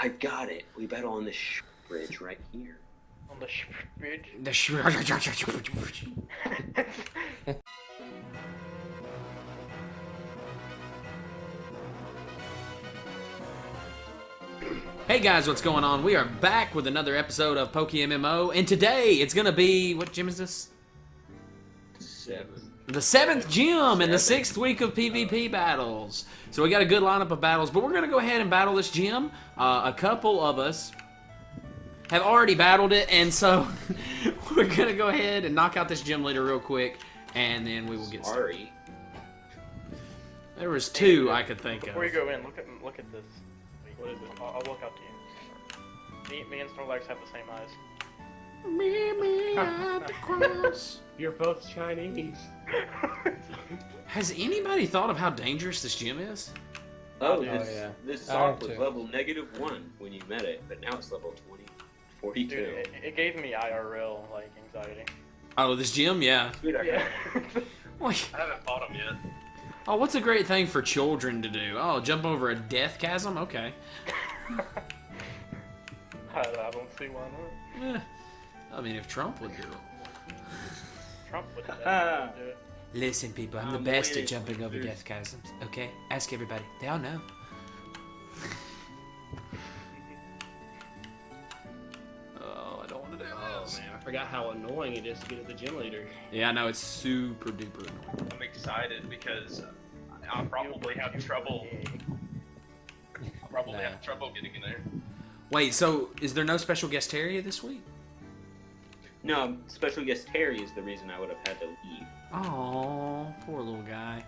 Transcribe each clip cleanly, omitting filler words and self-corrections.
I've got it. We battle on the bridge right here. On the bridge? Hey guys, what's going on? We are back with another episode of PokeMMO, and today it's gonna be, what gym is this? 7. The 7th gym in the 6th week of PvP battles. So we got a good lineup of battles, but we're gonna go ahead and battle this gym. A couple of us have already battled it, and so we're gonna go ahead and knock out this gym leader real quick, and then we will get started. There was 2 I could think of. Before you go in, look at this. What is it? I'll walk out to you. Me and Snorlax have the same eyes. Me at the cross. You're both Chinese. Has anybody thought of how dangerous this gym is? Oh, yeah. this sock was level -1 when you met it, but now it's level 42. Dude, it gave me IRL like anxiety. Oh, this gym? Yeah. Yeah. Like, I haven't fought him yet. oh, what's a great thing for children to do? Oh, jump over a death chasm? Okay. I don't see why not. I mean, if Trump would do it. Trump would do it. Listen, people, I'm the I'm best at waiting. jumping over death chasms, okay? Ask everybody. They all know. Oh, I don't want to do this. Man, I forgot how annoying it is to get at the gym leader. Yeah, I know, it's super duper annoying. I'm excited because I'll probably have trouble. Have trouble getting in there. Wait, so is there no special guest area this week? No, special guest Terry is the reason I would have had to leave. Oh, poor little guy.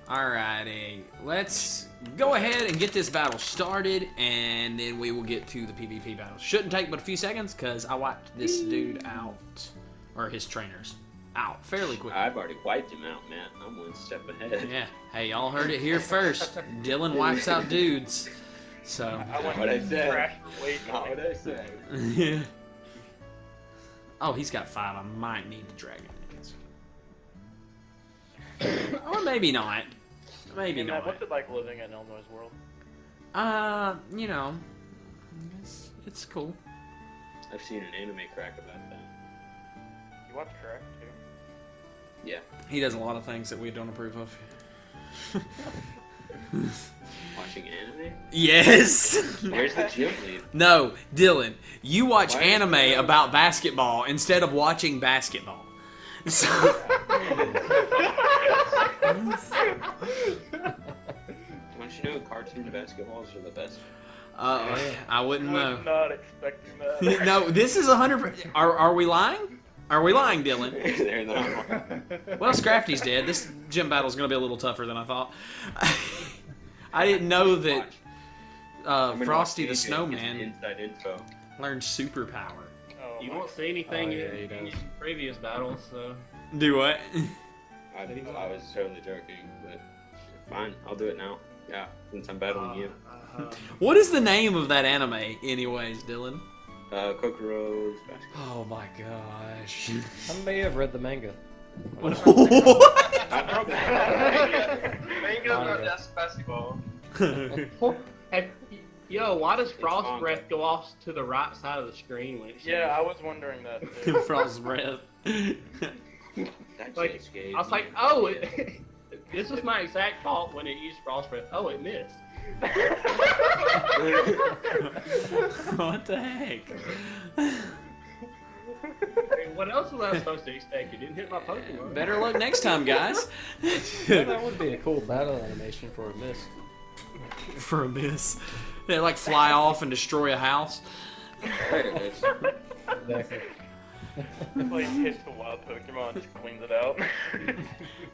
Alrighty, let's go ahead and get this battle started, and then we will get to the PvP battles. Shouldn't take but a few seconds, because I wiped this dude out, or his trainers, out fairly quickly. I've already wiped him out, man. I'm 1 step ahead. Yeah, hey, y'all heard it here first. Dylan wipes out dudes. So. I went What I said. trash for weight. Not what I said. Yeah. Oh, he's got 5. I might need to drag him. Or maybe not. Maybe Hey, Matt, not. what's it like living in Illinois' world? You know, it's cool. I've seen an anime crack about that. You watch Correct too? Yeah. He does a lot of things that we don't approve of. Watching anime? Yes! Where's the gym lead? No, Dylan, you watch Why? anime about basketball instead of watching basketball. So, Don't you know cartoon basketballs are the best? I wouldn't know. Was not expecting that. No, this is 100%. Are we lying? Are we lying, Dylan? They're not. Well, Scrafty's dead. This gym battle's going to be a little tougher than I thought. I didn't know that Frosty the Snowman Inside info. learned superpower. Oh, You my- won't see anything yeah, in your previous battles, so. Do what? I was totally joking, but fine. I'll do it now. Yeah, since I'm battling you. What is the name of that anime, anyways, Dylan? Kokoro's basketball. Oh my gosh. I may have read the manga. What? Mango's not just basketball. Yo, why does Frost on. Breath go off to the right side of the screen when it's Yeah, I was wondering that too. Frost breath. That Like, just gave I was like, me- oh, this was my exact fault when it used Frost Breath. Oh, it missed. What the heck? I mean, what else was I supposed to expect? It didn't hit my Pokemon. Better luck next time, guys. Yeah, that would be a cool battle animation for a miss. For a miss. They like fly off and destroy a house. There it is. Exactly. Like hits the wild Pokemon, just cleans it out.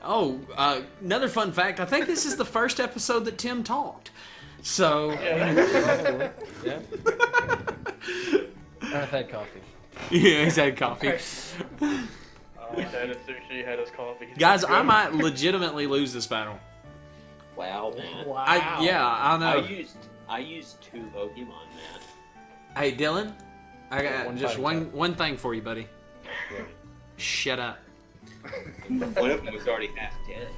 Oh, another fun fact. I think this is the first episode that Tim talked. So, Yeah. Yeah. I've had coffee. yeah, he's had coffee. We had his sushi, had his coffee. Guys, I might legitimately lose this battle. Wow, man. Wow. I know. I used 2 Pokemon, man. Hey, Dylan, I got One just fighting one thing for you, buddy. Yeah. Shut up. One of them was already half dead.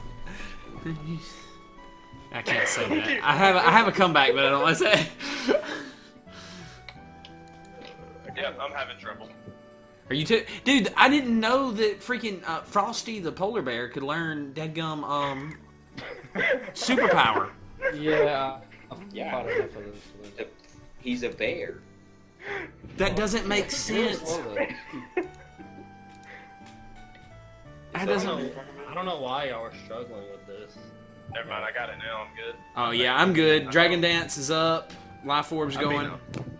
I can't say that. I have a comeback, but I don't want to say. Yeah, I'm having trouble. Are you too? Dude, I didn't know that freaking Frosty the polar bear could learn deadgum superpower. Yeah. I've Yeah. caught enough of this. He's a bear. That doesn't make sense. Slowly. That doesn't. I don't know why y'all are struggling with this. Never mind, I got it now. I'm good. Oh yeah, I'm good. Dragon Dance is up. Life Orb's I mean, going.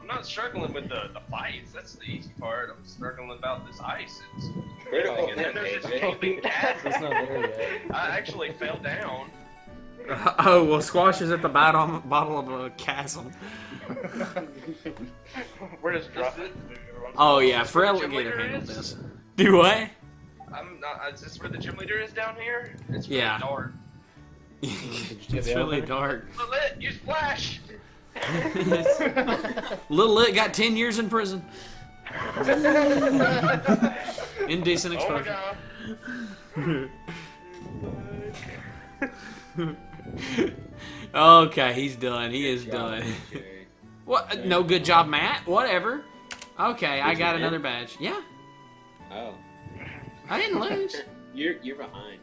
I'm not struggling with the fights. That's the easy part. I'm struggling about this ice. It's Critical and then there's this hit, gaping chasm. It's not there yet. I actually fell down. Oh well, Squash is at the bottom of a chasm. We're just dropping. Oh yeah, Is this where the Freligator gym leader handled is? this. Do what? I'm not. Is this where the gym leader is down here? It's really Yeah. dark. It's really dark. Lilith, you splash! Little Lit got 10 years in prison. Indecent Oh my exposure. god. Okay, he's done. He is Good done. job, Jerry. What? No good job, Matt. Whatever. Okay, I Did you got win? another badge. Yeah, Oh, I didn't lose. you're behind.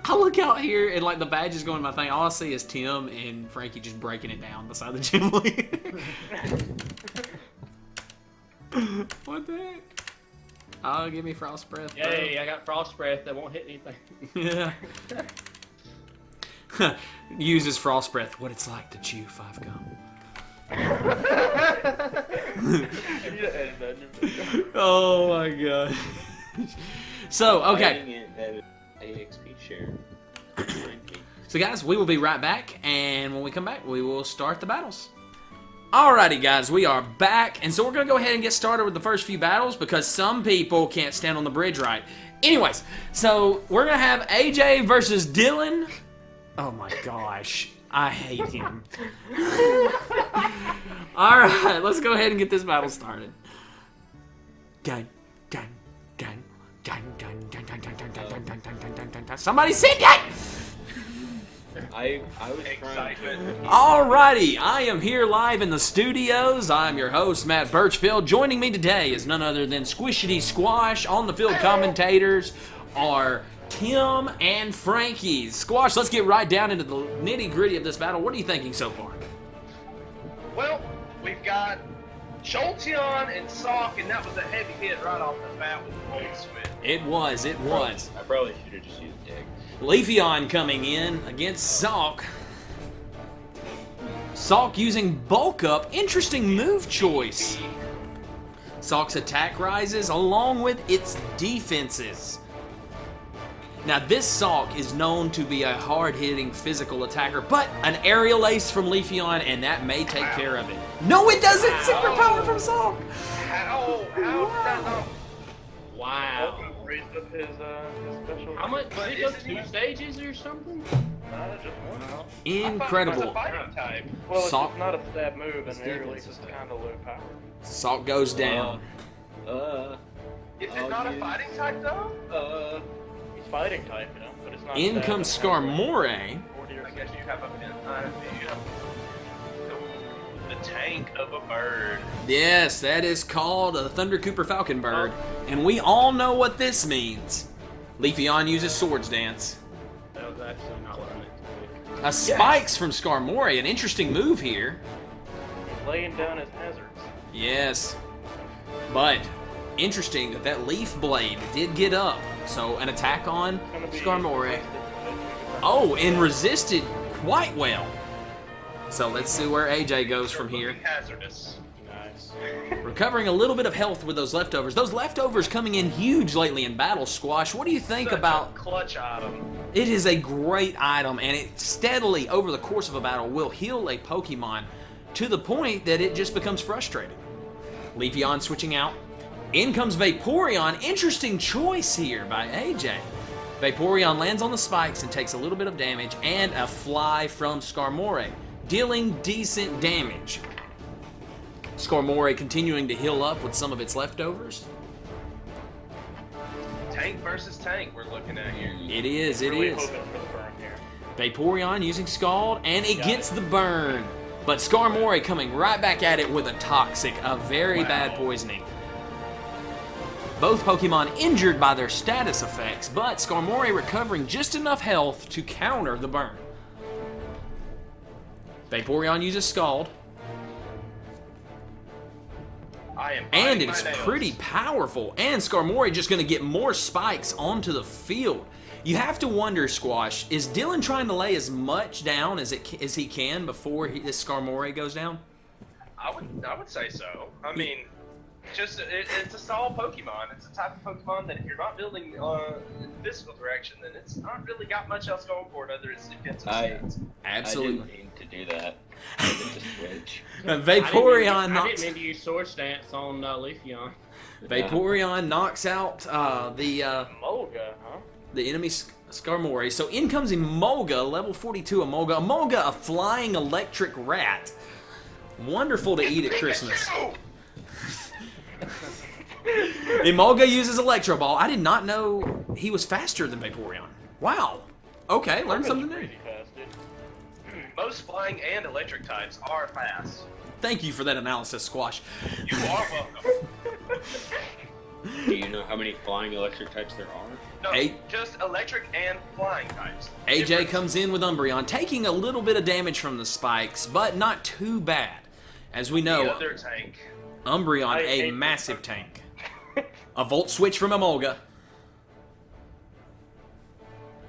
I look out here and like the badge is going to my thing. All I see is Tim and Frankie just breaking it down beside the gym leader. What the heck? Oh, give me frost breath. bro. Yay, I got frost breath that won't hit anything. Yeah. Uses frost breath. What it's like to chew 5 gum. Oh my god. So okay. Fighting it at AXP share. So guys, we will be right back, and when we come back, we will start the battles. Alrighty guys, we are back, and so we're going to go ahead and get started with the first few battles because some people can't stand on the bridge right. Anyways, so we're going to have AJ versus Dylan. Oh my gosh, I hate him. Alright, let's go ahead and get this battle started. Dun, dun, dun, dun, dun, dun, dun, dun, dun, dun, dun, dun, dun, dun, dun, dun. Somebody sing it! I was trying Excitement. Alrighty, I am here live in the studios. I'm your host, Matt Birchfield. Joining me today is none other than Squishity Squash. On the field commentators are Tim and Frankie. Squash, let's get right down into the nitty-gritty of this battle. What are you thinking so far? Well, we've got Jolteon and Sock, and that was a heavy hit right off the bat with the Volt Switch. It was. I probably should have just used Dig. Leafeon coming in against Salk. Salk using Bulk Up. Interesting move choice. Salk's attack rises along with its defenses. Now this Salk is known to be a hard-hitting physical attacker, but an aerial ace from Leafeon and that may take care of it. No, it doesn't! Super power from Salk! How did that not? Wow. Raised up his special. How much? But Did it go isn't 2 he- stages or something? Just one. I thought Incredible. it was a fighting type. Well, it's Salk- just not a stab move, His and aerial defense ace is is kind of low power. Salk goes down. Is Oh, it not a yeah. fighting type though? He's fighting type, you know, but it's not. In stab comes and aerial. Skarmory. 40 or I guess you have a pin. The tank of a bird. Yes, that is called a Thunder Cooper Falcon Bird, and we all know what this means. Leafeon uses Swords Dance. That was actually not what I meant to do. A Spikes from Skarmory, an interesting move here. laying down his hazards. Yes, but interesting that that Leaf Blade did get up. So an attack on It's gonna be Skarmory. Oh, and resisted quite well. So let's see where AJ goes from here. Hazardous. Nice. Recovering a little bit of health with those leftovers. Those leftovers coming in huge lately in Battle Squash. What do you think Such about... a clutch item? It is a great item, and it steadily, over the course of a battle, will heal a Pokemon to the point that it just becomes frustrating. Leafeon switching out. In comes Vaporeon. Interesting choice here by AJ. Vaporeon lands on the spikes and takes a little bit of damage, and a fly from Skarmory, dealing decent damage. Skarmory continuing to heal up with some of its leftovers. Tank versus tank we're looking at here. It is, it Really is. hoping for the burn here. Vaporeon using Scald, and it Got gets it. the burn. But Skarmory coming right back at it with a Toxic, a very Wow. bad poisoning. Both Pokemon injured by their status effects, but Skarmory recovering just enough health to counter the burn. Vaporeon uses Scald. And it is pretty powerful. And Skarmory just going to get more spikes onto the field. You have to wonder, Squash, is Dylan trying to lay as much down as he can before this Skarmory goes down? I would say so. I mean, it's a solid Pokemon. It's a type of Pokemon that if you're not building in the physical direction, then it's not really got much else going for it other than its defensive stats. Absolutely. I didn't mean to do that. I didn't just switch. Vaporeon I didn't mean to use Sword Stance on Leafeon. Vaporeon knocks out the Emolga, huh? the enemy Skarmory. So in comes Emolga, level 42 Emolga. Emolga, a flying electric rat. Wonderful to eat at Christmas. Emolga uses Electro Ball. I did not know he was faster than Vaporeon. Wow. Okay, learned something new. Most flying and electric types are fast. Thank you for that analysis, Squash. You are welcome. Do you know how many flying electric types there are? No, just electric and flying types. AJ comes in with Umbreon, taking a little bit of damage from the spikes, but not too bad. As we know, The other tank. Umbreon, a massive tank. A Volt Switch from Emolga.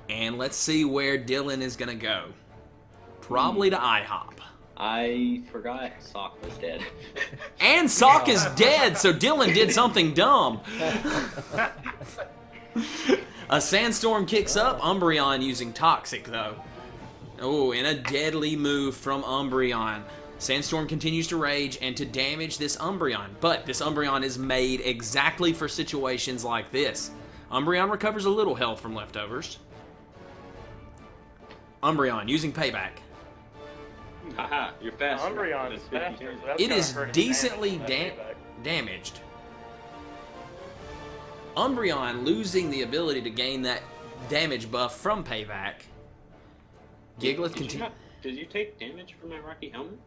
And let's see where Dylan is going to go. Probably to IHOP. I forgot Sock was dead. And Sock is dead, so Dylan did something dumb. A Sandstorm kicks up. Umbreon using Toxic, though. Oh, and a deadly move from Umbreon. Sandstorm continues to rage and to damage this Umbreon. But this Umbreon is made exactly for situations like this. Umbreon recovers a little health from leftovers. Umbreon using Payback. Haha, you're faster. Umbreon is faster. So that's It gonna is hurt his decently damage, that damaged. Umbreon losing the ability to gain that damage buff from Payback. Gigalith continues. Did you take damage from my Rocky Helmet?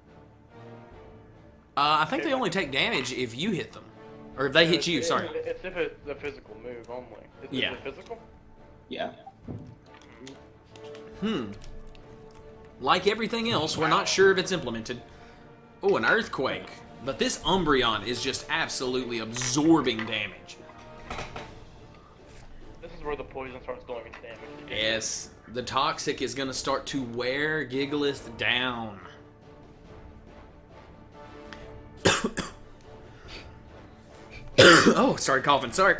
I think they only take damage if you hit them. Or if they hit you, sorry. It's if it's a physical move only. Is Yeah. it physical? Yeah. Like everything else, we're not sure if it's implemented. Oh, an Earthquake. But this Umbreon is just absolutely absorbing damage. This is where the poison starts doing its damage. Yes, the Toxic is going to start to wear Gigalith down. Oh, started coughing, sorry.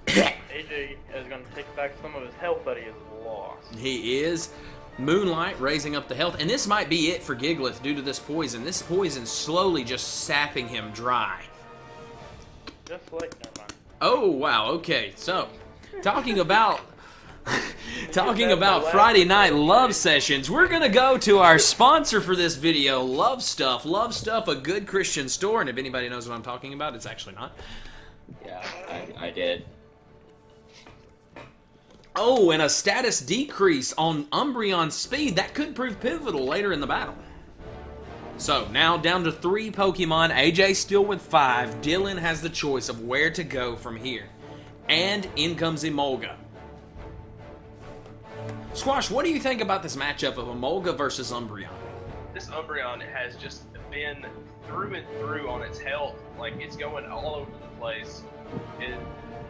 AJ is going to take back some of his health that he has lost. He is. Moonlight raising up the health. And this might be it for Gigalith due to this poison. This poison slowly just sapping him dry. Just like, never mind. Oh, wow, okay. So, talking about Friday night love sessions, we're going to go to our sponsor for this video, Love Stuff. Love Stuff, a good Christian store. And if anybody knows what I'm talking about, it's actually not. Yeah, I did. Oh, and a status decrease on Umbreon's speed. That could prove pivotal later in the battle. So, now down to 3 Pokemon. AJ still with 5. Dylan has the choice of where to go from here. And in comes Emolga. Squash, what do you think about this matchup of Emolga versus Umbreon? This Umbreon has just been through and through on its health. Like, it's going all over the place.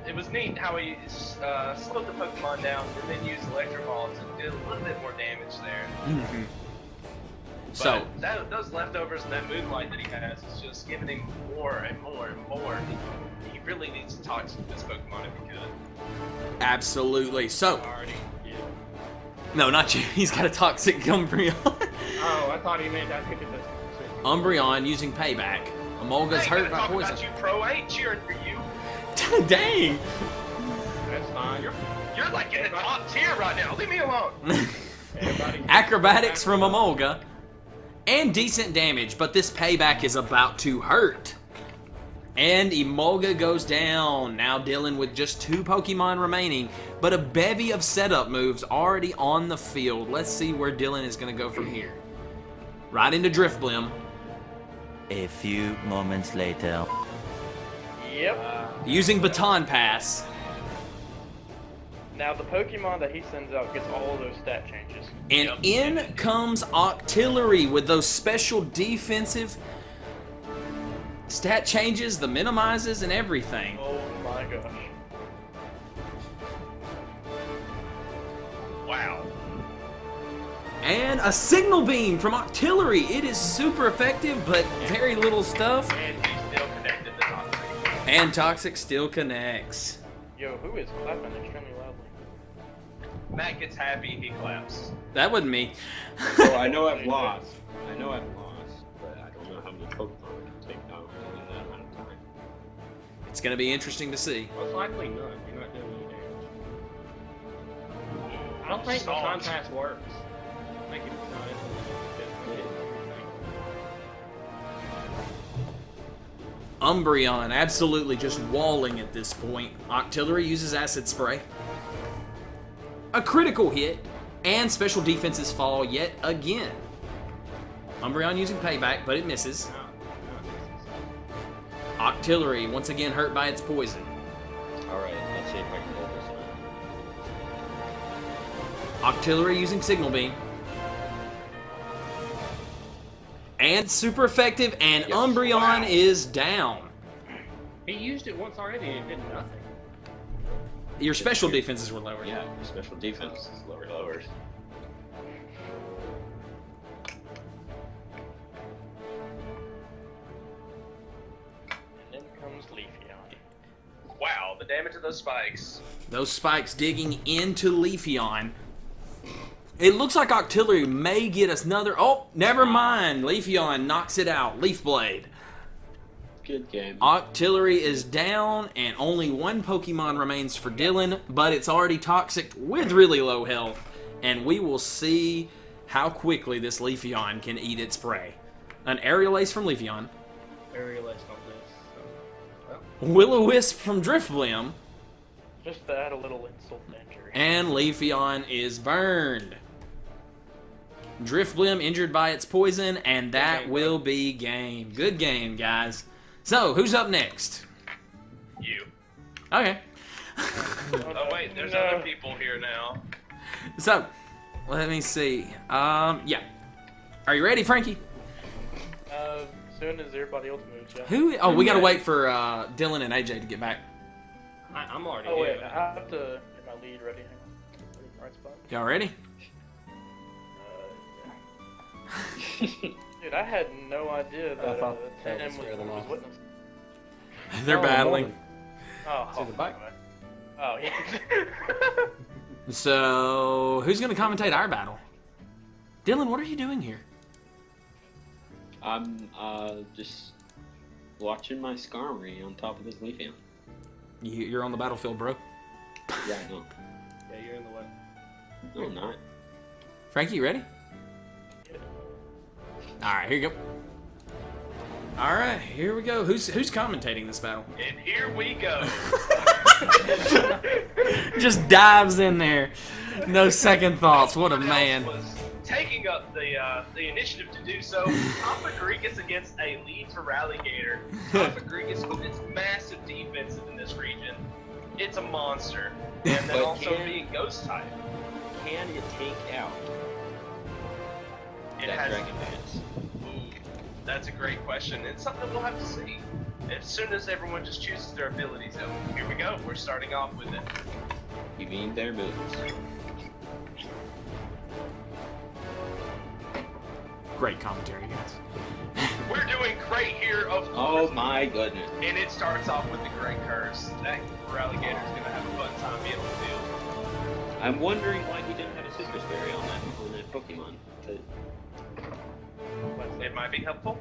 It was neat how he slowed the Pokemon down and then used Electro Balls and did a little bit more damage there. Mm-hmm. So those leftovers and that Moonlight that he has is just giving him more and more and more. He really needs to talk to this Pokemon if he could. Absolutely. So, Already, yeah. no, not you. He's got a Toxic Umbreon. Oh, I thought he meant I could do this. Umbreon using Payback. Emolga's hurt by poison. About you, Pro. I ain't cheering for you. Dang. That's fine. You're like in the top tier right now. Leave me alone. Acrobatics from Emolga. And decent damage, but this Payback is about to hurt. And Emolga goes down. Now Dylan with just 2 Pokemon remaining, but a bevy of setup moves already on the field. Let's see where Dylan is going to go from here. Right into Drifblim. A few moments later. Yep. Using Baton Pass. Now the Pokemon that he sends out gets all those stat changes. And in comes Octillery with those special defensive stat changes, the minimizes, and everything. Oh my gosh. Wow. And a Signal Beam from Octillery. It is super effective, but very little stuff. And he's still connected to Toxic. And Toxic still connects. Yo, who is clapping extremely loudly? Matt gets happy, he claps. That wasn't me. So I know I've lost. I know I've lost, but I don't know how many Pokemon I can take down in that amount of time. It's going to be interesting to see. Most likely none. You're not doing any damage. I don't think the Salt. Pass works. I think it's not. Umbreon absolutely just walling at this point. Octillery uses Acid Spray. A critical hit, and special defenses fall yet again. Umbreon using Payback, but it misses. Octillery once again hurt by its poison. Alright, let's see if I can hold this on. Octillery using Signal Beam. And super effective, and Yes. Umbreon is down. He used it once already and it did nothing. Your special defenses were lower. Yeah, your special defense is lowers. And then comes Leafeon. Wow, the damage of those spikes. Those spikes digging into Leafeon. It looks like Octillery may get us another... Oh, never mind. Leafeon knocks it out. Leaf Blade. Good game. Octillery is down, and only one Pokemon remains for Dylan, but it's already Toxic with really low health, and we will see how quickly this Leafeon can eat its prey. An Aerial Ace from Leafeon. Very less on this. So, well, Will-O-Wisp from Drifblim, Just to add a little insult to injury. and Leafeon is burned. Drifblim injured by its poison, and that will be game. Good game, guys. So, who's up next? You. Okay. Oh wait, there's No. other people here now. So, let me see. Yeah. Are you ready, Frankie? As soon as everybody else moves, yeah. Who? Oh, we gotta wait for Dylan and AJ to get back. I'm already Oh wait, here. I have to get my lead ready. Hang on. Right spot. Y'all ready? Dude, I had no idea I that thought that 10M would scare them was off. witness. They're Oh, battling. morning. Oh, See the bike? Oh, yeah. So, who's gonna commentate our battle? Dylan, what are you doing here? I'm just watching my Skarmory on top of this Leafeon. You're on the battlefield, bro. Yeah, I know. Yeah, you're in the way. No, I'm not. Frankie, you ready? All right, here you go. All right, here we go. Who's commentating this battle? And here we go. Just dives in there. No second thoughts. What a Someone man. else was taking up the initiative to do so. Alphagrigus against a lead to Rallygator. Alphagrigus with its massive defense in this region. It's a monster. And then But also can- being ghost type. Can you take out It that has Dragon Dance? Ooh, that's a great question. It's something we'll have to see. As soon as everyone just chooses their abilities, so here we go. We're starting off with it. You mean their moves? Great commentary, guys. We're doing great here, of Oh course. my goodness. And it starts off with the Great Curse. That Rallygator's gonna have a fun time being on the field. I'm wondering why he didn't have a Citrus Berry on that Pokemon. It might be helpful.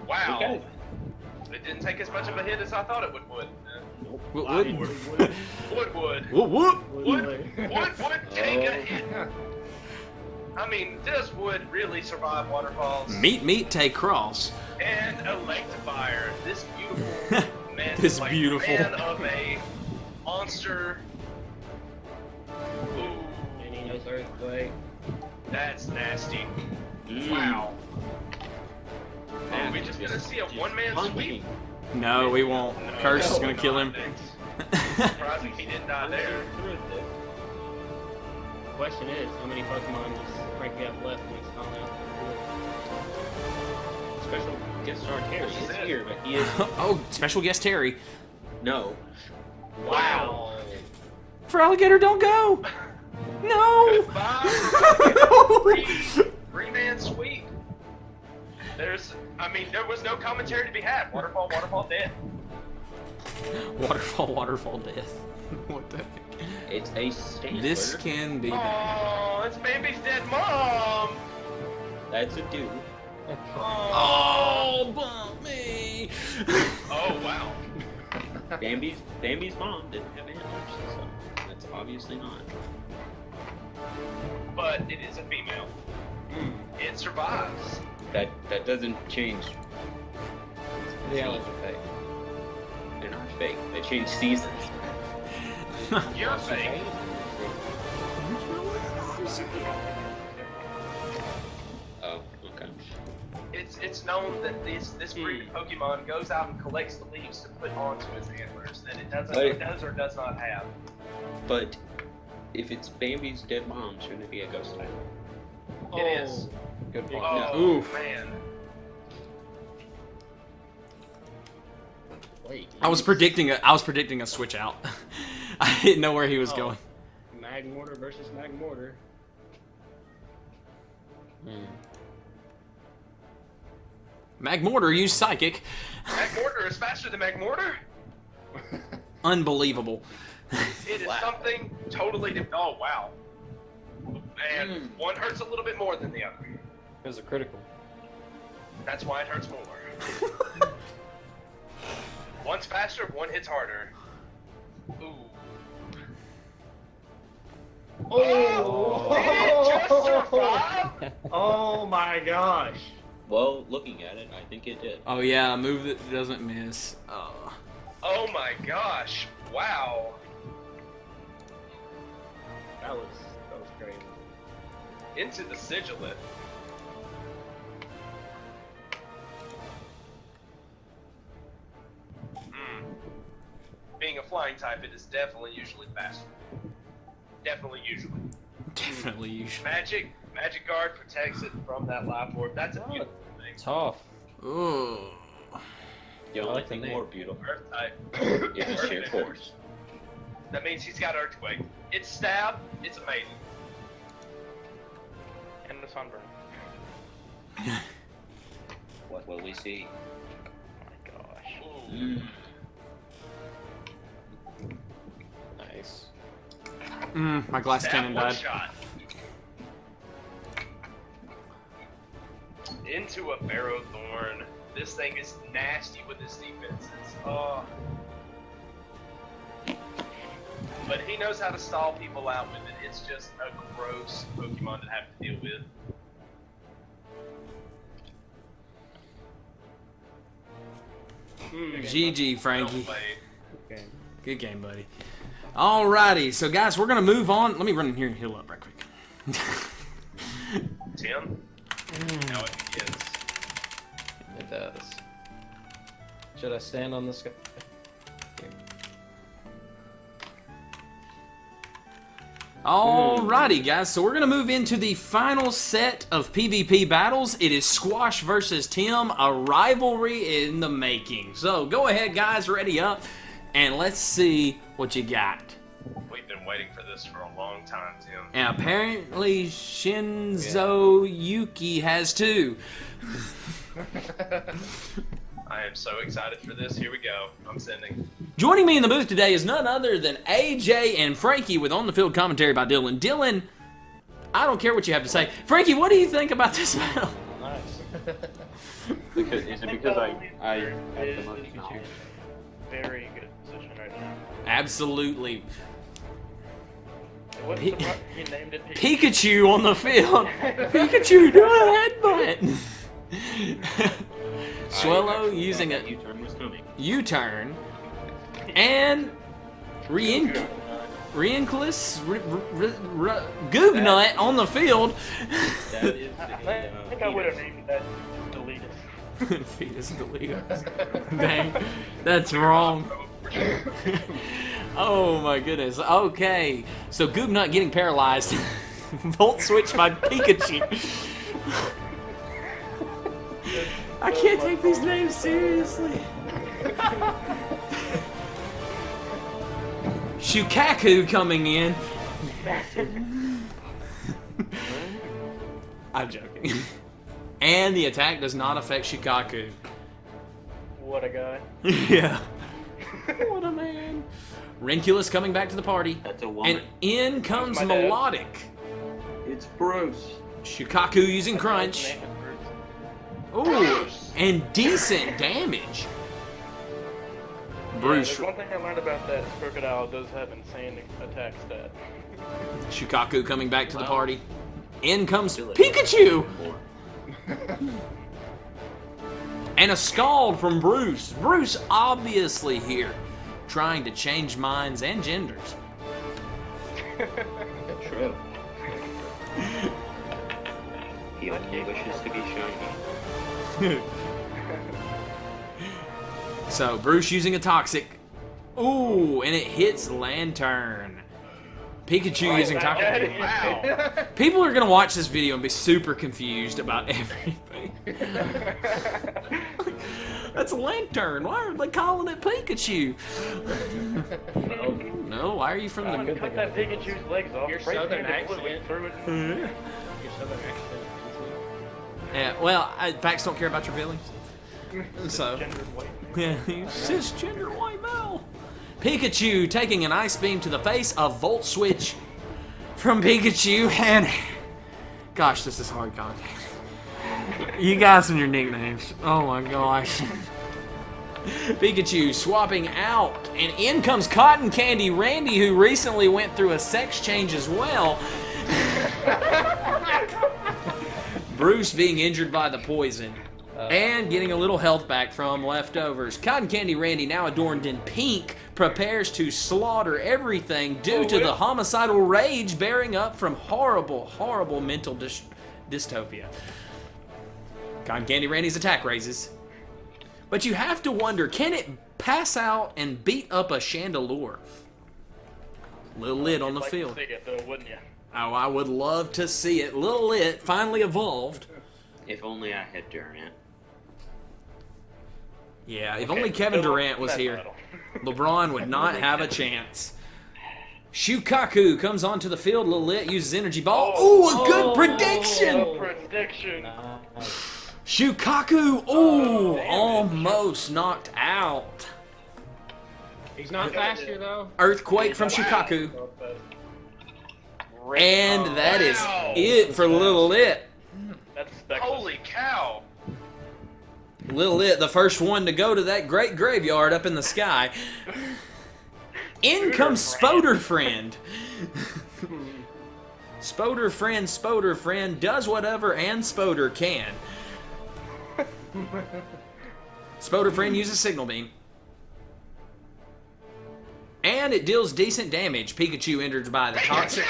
Wow. Okay. It didn't take as much of a hit as I thought it would. Nope. Would. Would. Would take a hit. I mean, does wood really survive waterfalls? Meet, take cross. And Electivire, this beautiful man, This like, beautiful. man of a monster. Ooh, And he knows Earthquake. that's nasty. Mm. Wow. Oh, And we just gonna see a one-man sweep. punching. No, we won't. No, Curse is no, gonna kill him. Surprising he didn't die there. The question is, how many Pokemon does Frankie have left when he's finally out? Special guest star Terry This is is it. here, but he is Oh, special guest Terry. no. Wow. For alligator, don't go. No. Goodbye. Three-man sweep. There was no commentary to be had. Waterfall, dead. Waterfall, death. What the heck? It's a Stantler. This can be bad. Oh, it's Bambi's dead mom. That's a dude. Oh, bump me. Oh wow. Bambi's mom didn't have antlers, so that's obviously not. But it is a female. It survives. That doesn't change. The hours are fake. They're not fake. They change seasons. You're fake. Oh, okay. It's known that this breed of Pokemon goes out and collects the leaves to put onto its antlers that it does or does not have. But if it's Bambi's dead mom, shouldn't it be a ghost type? It is. Good point. Oh Oof. man. Wait. I was predicting a switch out. I didn't know where he was going. Magmortar versus Magmortar. Magmortar used psychic. Magmortar is faster than Magmortar? Unbelievable. It is Wow. something totally different. Oh wow. And one hurts a little bit more than the other. It was a critical. That's why it hurts more. One's faster, one hits harder. Ooh. Oh! Did it just survive? Oh my gosh! Well, looking at it, I think it did. Oh yeah, a move that doesn't miss. Oh. Oh my gosh. Wow. That was crazy. Into the sigilate. Being a flying type, it is definitely usually faster. Definitely usually. Definitely you should. Magic Guard protects it from that life orb. That's a beautiful thing. Tough. Ooh. The only like the thing name. more beautiful Earth type. is sheer force. That means he's got Earthquake. It's stab, it's amazing. And the sunburn. What will we see? Oh my gosh. Ooh. Nice. My glass Stab cannon one died. shot. Into a Barrow Thorn. This thing is nasty with his defenses. Oh. But he knows how to stall people out with it. It's just a gross Pokemon to have to deal with. GG, Frankie. Well played. Okay. Good game, buddy. Alrighty, so guys, we're gonna move on. Let me run in here and heal up right quick. Tim? Now it begins. It does. Should I stand on this guy? Alrighty, guys, so we're gonna move into the final set of PvP battles. It is Squash versus Tim, a rivalry in the making. So go ahead, guys, ready up, and let's see what you got. We've been waiting for this for a long time, Tim. And apparently Shinzo Yuki has too. I am so excited for this. Here we go. I'm sending. Joining me in the booth today is none other than AJ and Frankie with on the field commentary by Dylan. Dylan, I don't care what you have to say. Frankie, what do you think about this battle? Nice. Is it because I have the most Is knowledge? very good position right now. Absolutely. What's He- the part he named it? Pikachu. Pikachu on the field. Pikachu, do a headbutt. Swellow using a U-turn was coming. U-turn. And Reinclus Goognut on the field. That is I think I would have named that Deletus. Fetus deletes. Dang, that's wrong. Oh my goodness. Okay, so Goobnut getting paralyzed. Volt switch by Pikachu. I can't take these names seriously. Shukaku coming in. I'm joking. And the attack does not affect Shukaku. What a guy. Yeah. What a man. Rinculus coming back to the party. That's a woman. And in comes My dad. Melodic. It's Bruce. Shukaku using Crunch. Ooh, and decent damage. Bruce. There's one thing I learned about that is Crocodile does have insane attack stat. Shukaku coming back to the party. In comes Pikachu. And a Scald from Bruce. Bruce obviously here, trying to change minds and genders. True. He only wishes to be shiny. So Bruce using a Toxic. Ooh, and it hits Lantern. Pikachu using Toxic. Wow. People are gonna watch this video and be super confused about everything. That's a Lantern. Why are they calling it Pikachu? No, why are you from I'm the? gonna cut that Pikachu's legs off. Your right southern hand and accent. through it. Your southern accent. Yeah, well, facts don't care about your feelings. So, Gendered white. yeah, you cisgender white male. Pikachu taking an Ice Beam to the face, a Volt Switch from Pikachu, and gosh, this is hard content. You guys and your nicknames. Oh my gosh. Pikachu swapping out, and in comes Cotton Candy Randy, who recently went through a sex change as well. Bruce being injured by the poison. And getting a little health back from leftovers. Cotton Candy Randy, now adorned in pink, prepares to slaughter everything due to the homicidal rage bearing up from horrible, horrible mental dystopia. Cotton Candy Randy's attack raises. But you have to wonder, can it pass out and beat up a Chandelure? Little Lit on the Like field. to see it, though, wouldn't you? Oh, I would love to see it. Little Lit finally evolved. If only I had Durant. Yeah, if only Kevin Durant was That here, battle. LeBron would not have a chance. Shukaku comes onto the field. Little Lit uses Energy Ball. Ooh, a good prediction! Prediction. Shukaku, ooh, almost knocked out. He's not faster though. Earthquake from Shukaku. Rip. And that is Wow. it for Little Lit. That's speckless. Holy cow. Little Lit, the first one to go to that great graveyard up in the sky. In comes Spoder Friend. Spoder Friend does whatever and Spoder can. Spoder Friend uses Signal Beam. And it deals decent damage. Pikachu injured by the toxic.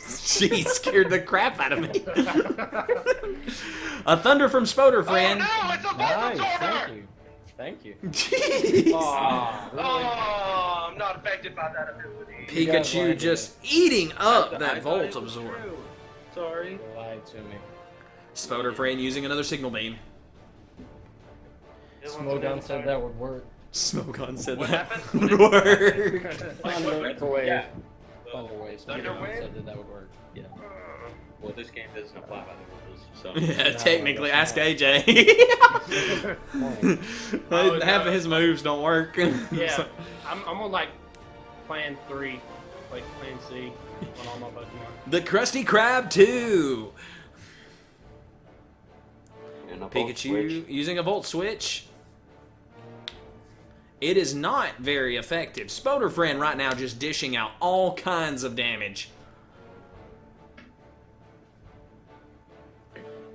She scared the crap out of me. A Thunder from Spoder Friend. Oh no, it's a Nice, Bulbasaur! thank you. Jeez. Aw, really? Oh, I'm not affected by that ability. Pikachu just eating up that Volt Absorb. Sorry. You lied to me. Spoder Friend using another Signal Beam. Smogon said that would work. Smogon said What that happened? would work. Thunderwave. Yeah. Thunderwave. Thunderwave? Said that would work. Yeah. Well, this game doesn't apply by the rules, so. Yeah, technically, ask AJ. Half of his moves don't work. Yeah. I'm on like plan 3, like plan C on all my Pokemon. The Krusty Krab 2. And a Volt Pikachu Switch. using a Volt Switch. It is not very effective. Spoder Friend right now just dishing out all kinds of damage.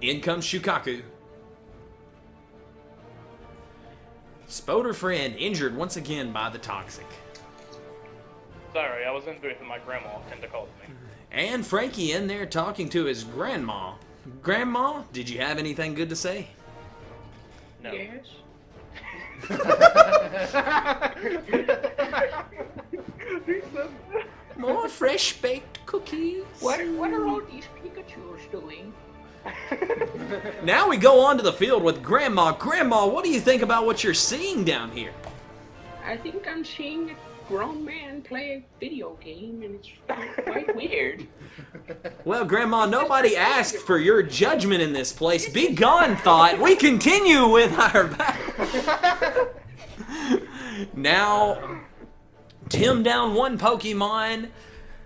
In comes Shukaku. Spoder Friend injured once again by the Toxic. Sorry, I was into it with my grandma tend to call me. And Frankie in there talking to his grandma. Grandma, did you have anything good to say? No. Yes. More fresh baked cookies. What are all these Pikachus doing? Now we go on to the field with Grandma. Grandma, what do you think about what you're seeing down here? I think I'm seeing a grown man play a video game, and it's quite weird. Well, Grandma, nobody asked for your judgment in this place. Be gone, thought. We continue with our battle. Now, Tim down 1 Pokemon,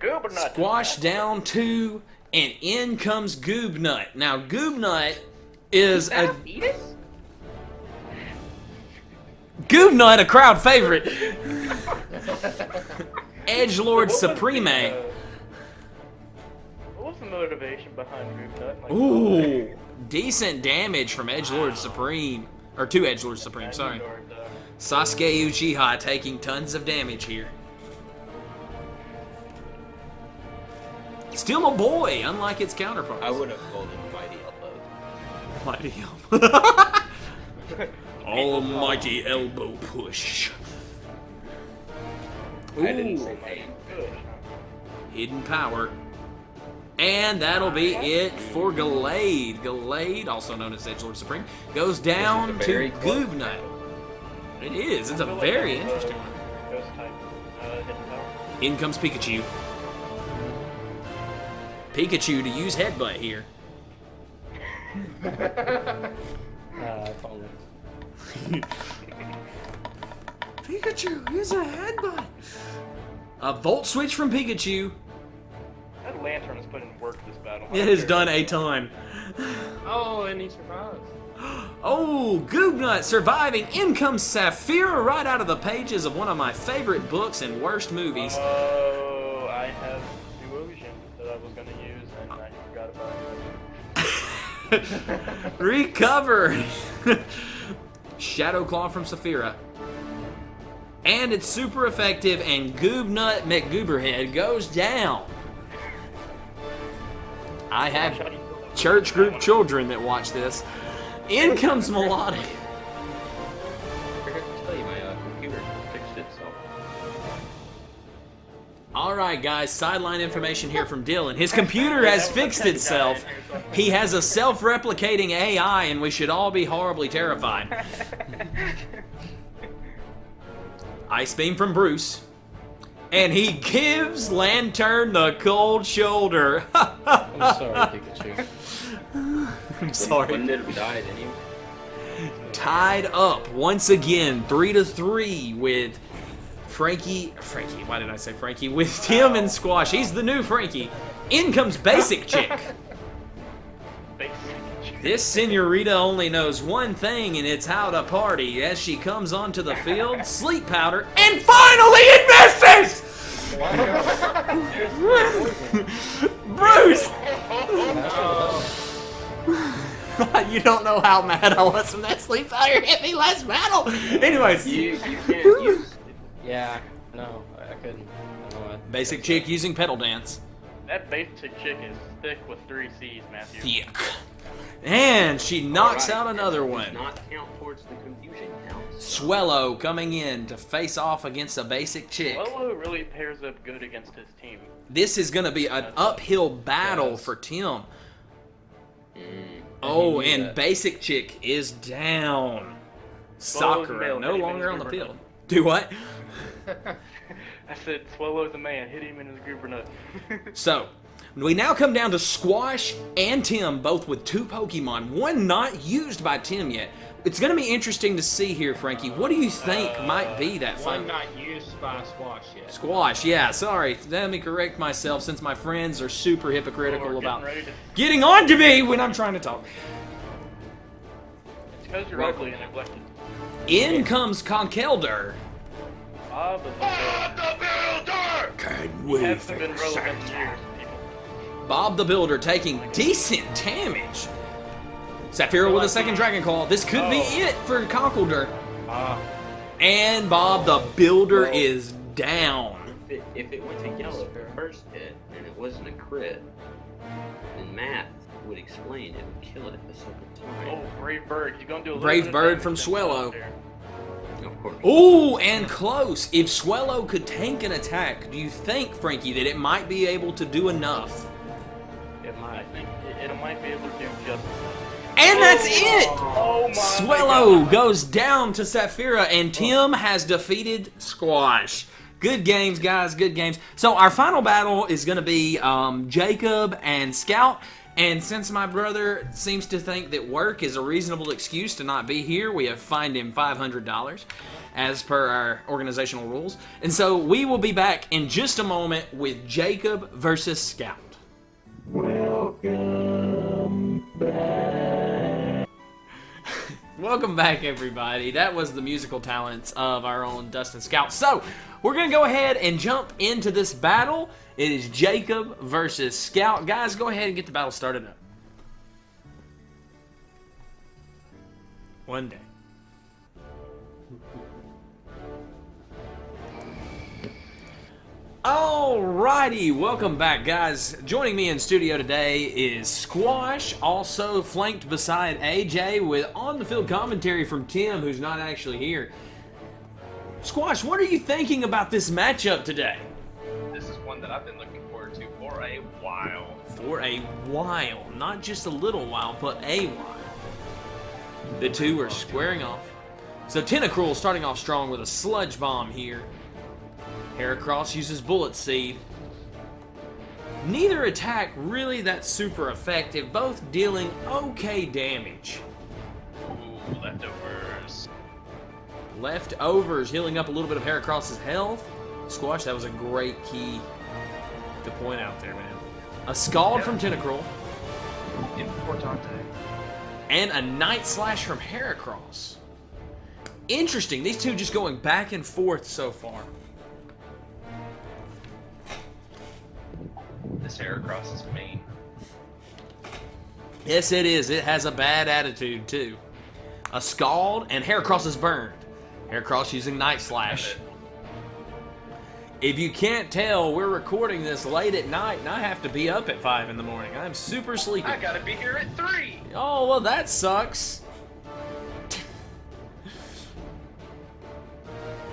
Goobernut. Squash down 2, and in comes Goobnut. Now, Goobnut is a fetus? Goobnut, a crowd favorite. Edgelord What Supreme. What was the motivation behind Goobnut? Like, Ooh, decent damage from Edgelord Supreme. Or to Edgelord Supreme, sorry. Sasuke Uchiha taking tons of damage here. Still a boy, unlike its counterparts. I would have called him Mighty Elbow. Mighty elbow. Almighty elbow push. I didn't Ooh, say hey. Good. hidden power. And that'll be it for Gallade. Gallade, also known as Edgelord Supreme, goes down This is a to very close Goobnut. It is. It's a I feel like very that was, interesting one. Ghost type hidden power. In comes Pikachu. Pikachu to use Headbutt here. I followed. Pikachu, use a Headbutt. A Volt Switch from Pikachu. That lantern has put in work this battle. It has done a ton. Oh, and he survives. Oh, Goobnut surviving. In comes Saphira right out of the pages of one of my favorite books and worst movies. Oh, I have Duosion that I was going to use, and I forgot about it. Recover. Shadow Claw from Saphira. And it's super effective, and Goobnut McGooberhead goes down. I have church group children that watch this. In comes Melodic. I forgot to tell you, my computer fixed itself. Alright guys, sideline information here from Dylan. His computer has fixed itself. He has a self-replicating AI, and we should all be horribly terrified. Ice Beam from Bruce. And he gives Lantern the cold shoulder. I'm sorry, Pikachu. I'm sorry. When did we die, didn't you? Tied up once again, 3-3 with Frankie, why did I say Frankie? With Tim and Squash. He's the new Frankie. In comes Basic Chick. This senorita only knows one thing, and it's how to party. As she comes onto the field, sleep powder, and finally it misses! Bruce! You don't know how mad I was when that sleep powder hit me last battle. Anyways, You can't use. Yeah, no, I couldn't. I don't know why. Basic Chick using pedal dance. That basic chick is thick with 3 C's, Matthew. Thick. And she knocks Alright, out another that one. does not count towards the confusion counts. Swellow coming in to face off against a Basic Chick. Lolo really pairs up good against his team. This is going to be an uphill battle Yes. for Tim. Mm. Oh, He knew and that. Basic Chick is down. Swallow's Sakura male, no hit him in longer his on the goober field. Do what? I said, Swallow's a man, hit him in his goober nut. So, we now come down to Squash and Tim, both with 2 Pokemon. One not used by Tim yet. It's going to be interesting to see here, Frankie. What do you think might be that One fun? not used by Squash yet. Squash, yeah, sorry. Let me correct myself since my friends are super hypocritical We're about getting ready to... getting on to me when I'm trying to talk. It's because you're ugly and neglected. In comes Conkeldurr. Bob the Builder! Can we Hasn't been relevant in years, people. Bob the Builder taking decent damage. Saphira with a second Dragon Claw. This could be it for Conkeldurr. And Bob the Builder is down. If it went to yellow for the first hit and it wasn't a crit, then math would explain, it would kill it a second time. Oh, Brave Bird. He's gonna do a little Brave bit of Bird damage from to Swellow. there. Of course. Ooh, and close. If Swellow could tank an attack, do you think, Frankie, that it might be able to do enough? It I might. think it might be able to do just enough. And that's it! Oh my Swellow God. goes down to Saphira, and Tim has defeated Squash. Good games, guys. Good games. So our final battle is going to be Jacob and Scout. And since my brother seems to think that work is a reasonable excuse to not be here, we have fined him $500 as per our organizational rules. And so we will be back in just a moment with Jacob versus Scout. Welcome back, everybody. That was the musical talents of our own Dustin Scout. So, we're going to go ahead and jump into this battle. It is Jacob versus Scout. Guys, go ahead and get the battle started up. One day. Alrighty, welcome back, guys. Joining me in studio today is Squash, also flanked beside AJ with on-the-field commentary from Tim, who's not actually here. Squash, what are you thinking about this matchup today? This is one that I've been looking forward to for a while. For a while, not just a little while, but a while. The two are squaring off. So Tentacruel starting off strong with a Sludge Bomb here. Heracross uses Bullet Seed. Neither attack really that super effective, both dealing okay damage. Ooh, leftovers. Leftovers healing up a little bit of Heracross's health. Squash, that was a great key to point out there, man. A Scald from Tentacruel. Importante. And a Night Slash from Heracross. Interesting, these two just going back and forth so far. This Heracross is mean. Yes, it is. It has a bad attitude, too. A Scald, and Heracross is burned. Heracross using Night Slash. If you can't tell, we're recording this late at night, and I have to be up at 5 in the morning. I'm super sleepy. I gotta be here at 3. Oh, well, that sucks.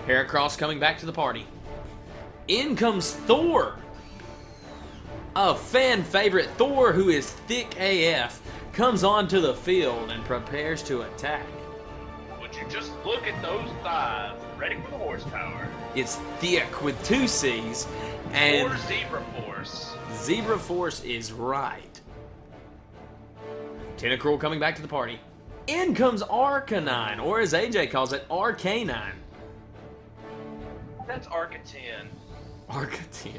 Heracross coming back to the party. In comes Thor. A fan favorite, Thor, who is thick AF, comes onto the field and prepares to attack. Would you just look at those thighs, ready for the horsepower? It's thick with 2 C's, and Or Zebra Force. Zebra Force is right. Tentacruel coming back to the party. In comes Arcanine, or as AJ calls it, Arcanine. That's Arca-10. Arca-10.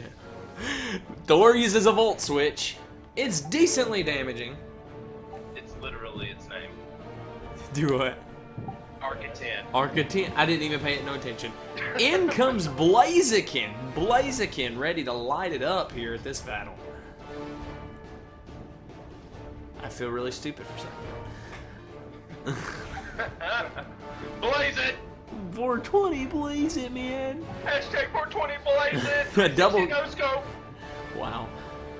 Thor uses a Volt Switch. It's decently damaging. It's literally its name. Do what? Arca-10. Arca-10. I didn't even pay it no attention. In comes Blaziken. Blaziken ready to light it up here at this battle. I feel really stupid for something. Blaze it! 420, blaze it, man. Hashtag 420 blaze it! A double- No scope! Wow.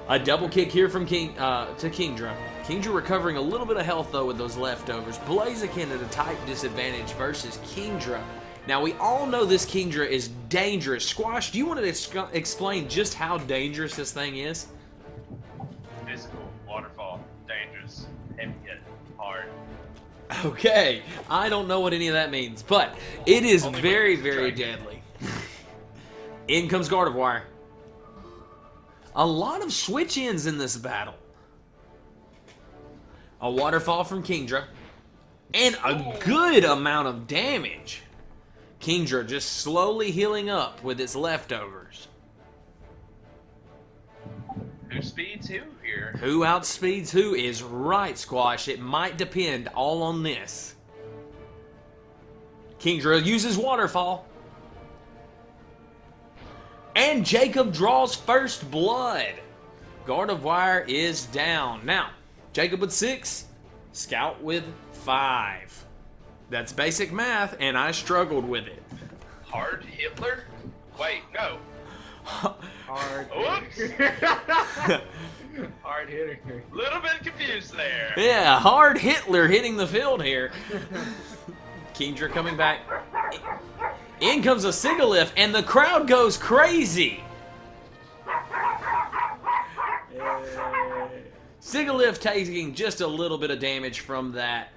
A double kick here from to Kingdra. Kingdra recovering a little bit of health, though, with those leftovers. Blaziken at a type disadvantage versus Kingdra. Now, we all know this Kingdra is dangerous. Squash, do you want to explain just how dangerous this thing is? Physical, waterfall, dangerous, heavy hit, hard. Okay, I don't know what any of that means, but it is Only very, way to very strike it. deadly. In comes Gardevoir. A lot of switch-ins in this battle. A waterfall from Kingdra. And a good amount of damage. Kingdra just slowly healing up with its leftovers. Who speeds who here? Who outspeeds who is right, Squash. It might depend all on this. Kingdra uses waterfall. And Jacob draws first blood. Gardevoir is down. Now, Jacob with 6, Scout with 5. That's basic math, and I struggled with it. Hard Hitler? Wait, no. Hard. Oops! Hard hitter. Little bit confused there. Yeah, hard Hitler hitting the field here. Kingdra coming back. In comes a Sigalith, and the crowd goes crazy. Sigalith taking just a little bit of damage from that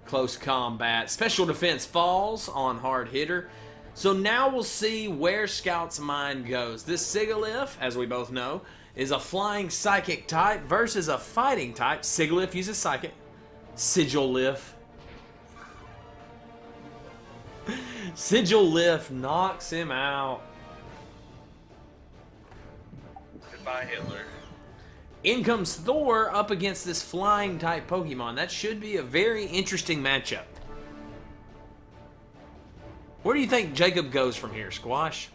close combat. Special defense falls on hard hitter. So now we'll see where Scout's mind goes. This Sigalith, as we both know, is a flying psychic type versus a fighting type. Sigalith uses psychic. Sigillith. Sigillith knocks him out. Goodbye, Hitler. In comes Thor up against this flying type Pokemon. That should be a very interesting matchup. Where do you think Jacob goes from here, Squash?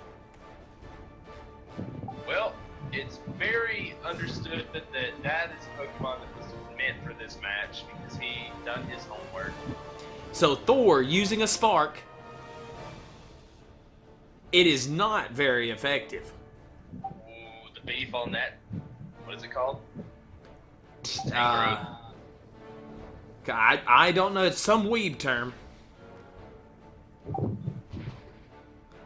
Well, it's very understood that that is a Pokemon that was meant for this match because he done his homework. So Thor using a Spark. It is not very effective. Ooh, the beef on that. What is it called? I don't know. It's some weeb term.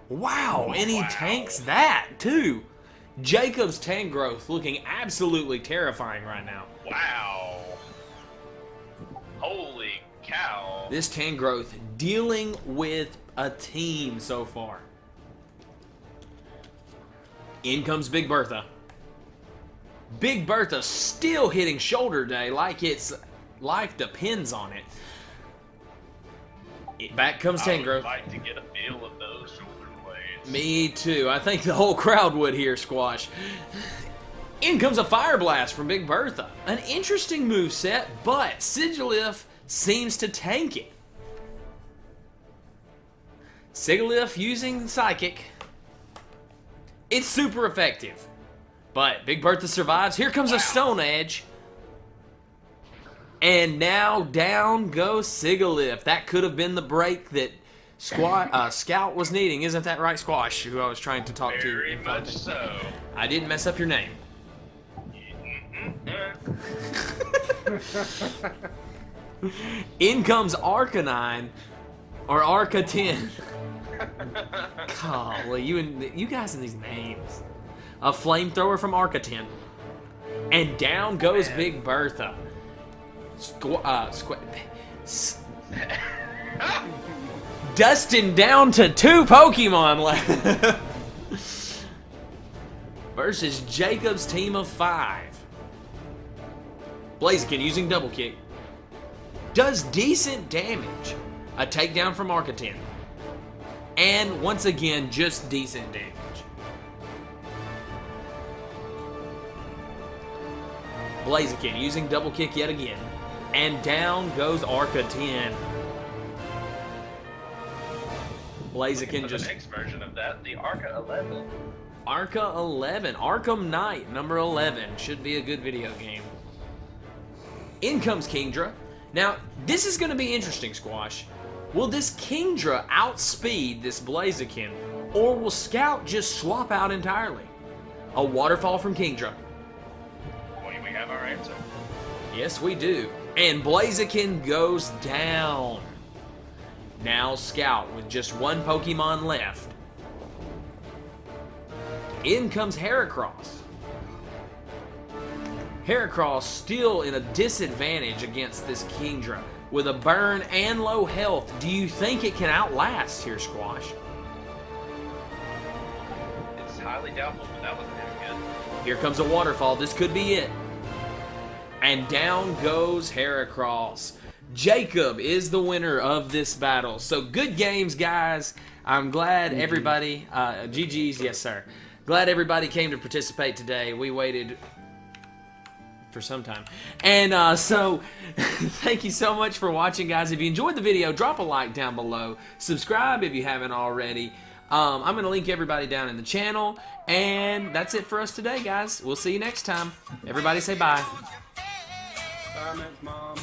Wow, and he tanks that too. Jacob's Tangrowth looking absolutely terrifying right now. Wow. Holy cow. This Tangrowth dealing with a team so far. In comes Big Bertha. Big Bertha still hitting shoulder day like its life depends on it. Back comes I would Tangrowth. like to get a feel of those shoulder blades. Me too. I think the whole crowd would here, Squash. In comes a Fire Blast from Big Bertha. An interesting move set, but Sigalith seems to tank it. Sigalith using Psychic. It's super effective. But Big Bertha survives. Here comes a Stone Edge. And now down goes Sigalith. That could have been the break that Scout was needing. Isn't that right, Squash, who I was trying to talk to? Very much so. I didn't mess up your name. In comes Arcanine, or Arca-10. Golly, you guys and these names. A flamethrower from Arca-10. And down goes Big Bertha. Dustin down to 2 Pokemon left. Versus Jacob's team of 5. Blaziken using Double Kick. Does decent damage. A takedown from Arca-10. And once again, just decent damage. Blaziken using Double Kick yet again. And down goes Arca-10. Blaziken just... The next version of that, the Arca-11. Arca-11. Arkham Knight, number 11. Should be a good video game. In comes Kingdra. Now, this is going to be interesting, Squash. Will this Kingdra outspeed this Blaziken, or will Scout just swap out entirely? A waterfall from Kingdra. Well, we have our answer. Yes, we do. And Blaziken goes down. Now Scout with just 1 Pokemon left. In comes Heracross. Heracross still in a disadvantage against this Kingdra with a burn and low health. Do you think it can outlast here, Squash? It's highly doubtful, but that wasn't very good. Here comes a waterfall. This could be it. And down goes Heracross. Jacob is the winner of this battle. So good games, guys. I'm glad everybody... GG's, yes, sir. Glad everybody came to participate today. We waited for some time. And so, thank you so much for watching, guys. If you enjoyed the video, drop a like down below. Subscribe if you haven't already. I'm going to link everybody down in the channel. And that's it for us today, guys. We'll see you next time. Everybody say bye. Bye, Mom.